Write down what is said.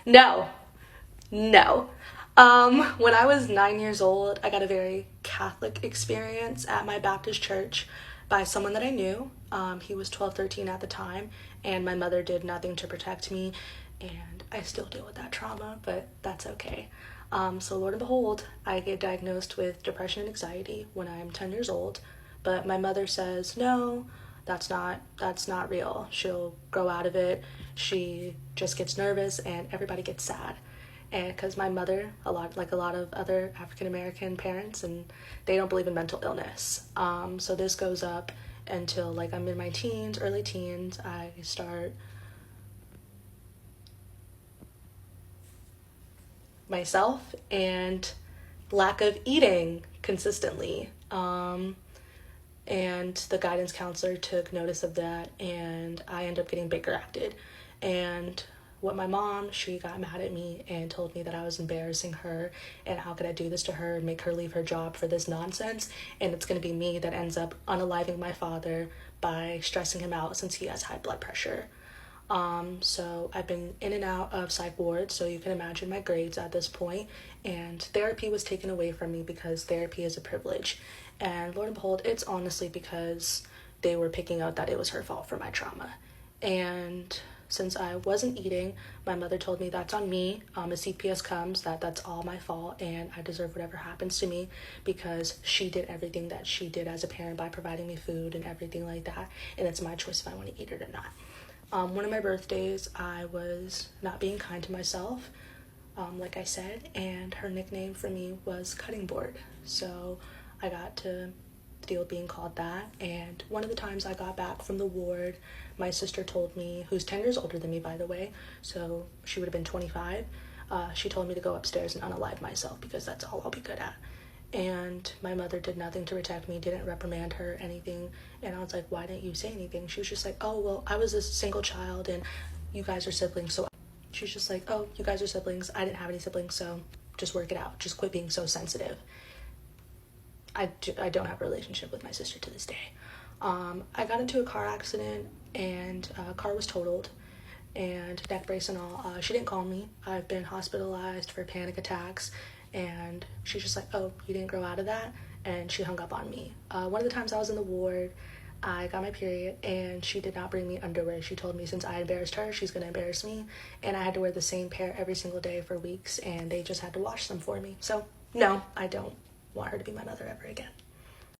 No, no. When I was 9 years old, I got a very Catholic experience at my Baptist church by someone that I knew. He was 12, 13 at the time, and my mother did nothing to protect me, and I still deal with that trauma, but that's okay. So, Lord and behold, I get diagnosed with depression and anxiety when I'm 10 years old, but my mother says, no, that's not real. She'll grow out of it. She just gets nervous and everybody gets sad. And because my mother, a lot of other African American parents, and they don't believe in mental illness. So this goes up until like I'm in my teens, early teens. I start myself and lack of eating consistently. And the guidance counselor took notice of that, and I ended up getting Baker acted. And what my mom, she got mad at me and told me that I was embarrassing her, and how could I do this to her and make her leave her job for this nonsense, and it's going to be me that ends up unaliving my father by stressing him out since he has high blood pressure. So I've been in and out of psych wards, so you can imagine my grades at this point. And therapy was taken away from me because therapy is a privilege. And Lord and behold, it's honestly because they were picking out that it was her fault for my trauma. And since I wasn't eating, my mother told me that's on me. As CPS comes, that's all my fault, and I deserve whatever happens to me because she did everything that she did as a parent by providing me food and everything like that. And it's my choice if I want to eat it or not. One of my birthdays, I was not being kind to myself, like I said, and her nickname for me was Cutting Board. So I got to deal with being called that. And one of the times I got back from the ward, my sister told me, who's 10 years older than me, by the way, so she would have been 25, she told me to go upstairs and unalive myself because that's all I'll be good at. And my mother did nothing to protect me, didn't reprimand her, anything. And I was like, why didn't you say anything? She was just like, oh, well, I was a single child and you guys are siblings. So she's just like, oh, you guys are siblings. I didn't have any siblings, so just work it out. Just quit being so sensitive. I don't have a relationship with my sister to this day. I got into a car accident and car was totaled and neck brace and all. She didn't call me. I've been hospitalized for panic attacks, and she's just like, oh, you didn't grow out of that, and she hung up on me. One of the times I was in the ward, I got my period, and she did not bring me underwear. She told me since I embarrassed her, she's going to embarrass me, and I had to wear the same pair every single day for weeks, and they just had to wash them for me. So, no, I don't want her to be my mother ever again.